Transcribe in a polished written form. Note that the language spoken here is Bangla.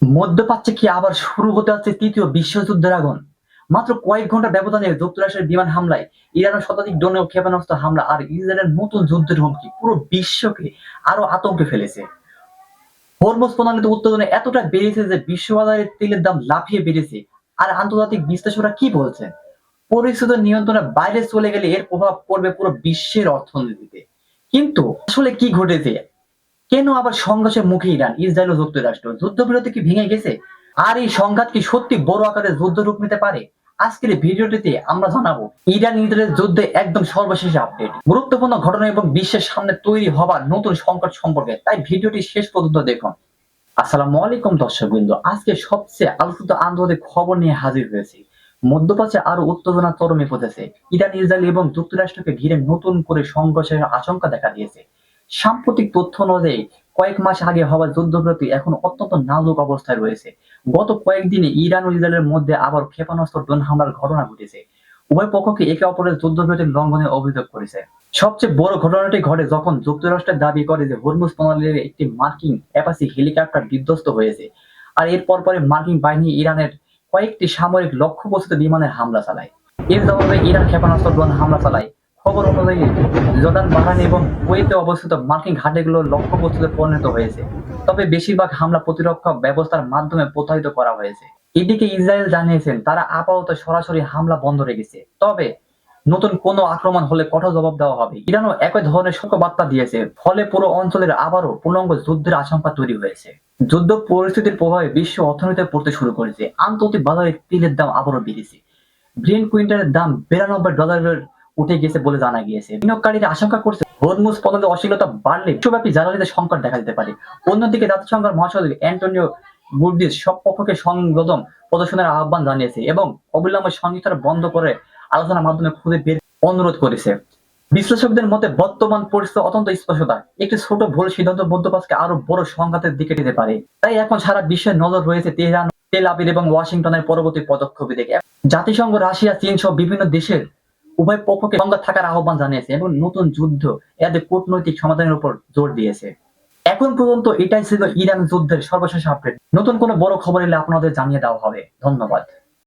মধ্যপ্রাচ্যে কি আবার শুরু হতে যাচ্ছে তৃতীয় বিশ্বযুদ্ধের আগুন? মাত্র কয়েক ঘন্টা ব্যবধানে যুক্তরাষ্ট্রের বিমান হামলায়, ইরানের শতাধিক ড্রোন ও ক্ষেপণাস্ত্র হামলা আর ইসরায়েলের নতুন যুদ্ধের হুমকি পুরো বিশ্বকে আরো আতঙ্কে ফেলেছে। হরমুজ প্রণালীতে উত্তেজনা এতটা বেড়েছে যে বিশ্ববাজারে তেলের দাম লাফিয়ে বেড়েছে। আর আন্তর্জাতিক বিশ্লেষকরা কি বলছেন? পরিস্থিতি নিয়ন্ত্রণের বাইরে চলে গেলে এর প্রভাব পড়বে পুরো বিশ্বের অর্থনীতিতে। কিন্তু আসলে কি ঘটেছে? কেন আবার সংঘর্ষের মুখে ইরান, ইসরায়েল ও যুক্তরাষ্ট্র? যুদ্ধবিরতি কি ভেঙে গেছে? আর এই সংঘাত কি সত্যি বড় আকারে যুদ্ধ রূপ নিতে পারে? আজকের এই ভিডিওটিতে আমরা জানাবো ইরান ইসরায়েল যুদ্ধে একদম সর্বশেষ আপডেট, গুরুত্বপূর্ণ ঘটনা এবং বিশ্বের সামনে তৈরি হওয়া নতুন সংকট সম্পর্কে। তাই ভিডিওটি শেষ পর্যন্ত দেখুন। আসসালামু আলাইকুম দর্শকবৃন্দ, আজকে সবচেয়ে আলোচিত আন্তর্জাতিক খবর নিয়ে হাজির হয়েছি। মধ্যপ্রাচ্যে আরো উত্তেজনা চরমে পৌঁছেছে। ইরান ইসরায়েল এবং যুক্তরাষ্ট্রকে ঘিরে নতুন করে সংঘর্ষের আশঙ্কা দেখা দিয়েছে। সাম্প্রতিক তথ্য অনুযায়ী কয়েক মাস আগে হওয়া যুদ্ধবিরতি এখন অত্যন্ত নাজুক অবস্থায় রয়েছে। গত কয়েকদিনে ইরান ও ইসরায়েলের মধ্যে আবার ক্ষেপণাস্ত্র ড্রোন হামলার ঘটনা ঘটেছে। উভয় পক্ষকে একে অপরের যুদ্ধবিরতির লঙ্ঘনের অভিযোগ করেছে। সবচেয়ে বড় ঘটনাটি ঘটে যখন যুক্তরাষ্ট্রের দাবি করে যে হরমুজ প্রণালীর একটি মার্কিন অ্যাপাচি হেলিকপ্টার বিধ্বস্ত হয়েছে। আর এর পরপরই মার্কিন বাহিনী ইরানের কয়েকটি সামরিক লক্ষ্যবস্তুতে বিমানের হামলা চালায়। এর জবাবে ইরান ক্ষেপণাস্ত্র ড্রোন হামলা চালায়। খবর অনুযায়ী জর্ডান, বাহরাইন এবং কুয়েতে অবস্থিত মার্কিন ঘাঁটিগুলো লক্ষ্যবস্তুতে পরিণত হয়েছে। তবে বেশিরভাগ হামলা প্রতিরক্ষা ব্যবস্থার মাধ্যমে প্রতারিত করা হয়েছে। এদিকে ইসরায়েল জানিয়েছেন তারা আপাতত সরাসরি হামলা বন্ধ রেখেছে, তবে নতুন কোনো আক্রমণ হলে কঠোর জবাব দেওয়া হবে। ইরানও একই ধরনের সতর্কবার্তা দিয়েছে, ফলে পুরো অঞ্চলের আবারও পূর্ণাঙ্গ যুদ্ধের আশঙ্কা তৈরি হয়েছে। যুদ্ধ পরিস্থিতির প্রভাবে বিশ্ব অর্থনীতিতে পড়তে শুরু করেছে। আন্তর্জাতিক বাজারে তেলের দাম আবারও বেড়েছে। ব্রেন্ট কুইন্টালের দাম $92 উঠে গেছে বলে জানা গিয়েছে। বিনিয়োগকারীরা আশঙ্কা করছে হরমুজ প্রণালীতে অস্থিরতা বাড়লে বিশ্বব্যাপী জ্বালানিতে সংকট দেখা দিতে পারে। অন্যদিকে জাতিসংঘের মহাসচিব অ্যান্টোনিও গুটেরেস সব পক্ষকে সংযম প্রদর্শনের আহ্বান জানিয়েছে এবং অবিলম্বে সহিংসতা বন্ধ করে আলোচনার মাধ্যমে খুঁজে বের অনুরোধ করেছে। বিশ্লেষকদের মতে বর্তমান পরিস্থিতি অত্যন্ত স্পষ্টতা। একটি ছোট ভুল সিদ্ধান্ত মধ্যপ্রাচ্যকে আরো বড় সংঘাতের দিকে যেতে পারে। তাই এখন সারা বিশ্বের নজর রয়েছে তেহরান, তেল আবিব এবং ওয়াশিংটনের পরবর্তী পদক্ষেপের দিকে। জাতিসংঘ রাশিয়া, চীন সহ বিভিন্ন দেশের উভয় পক্ষকে সংঘাত থাকার আহ্বান জানিয়েছে এবং নতুন যুদ্ধ এদের কূটনৈতিক সমাধানের উপর জোর দিয়েছে। এখন পর্যন্ত এটাই ছিল ইরান যুদ্ধের সর্বশেষ আপডেট। নতুন কোনো বড় খবর এলে আপনাদের জানিয়ে দেওয়া হবে। ধন্যবাদ।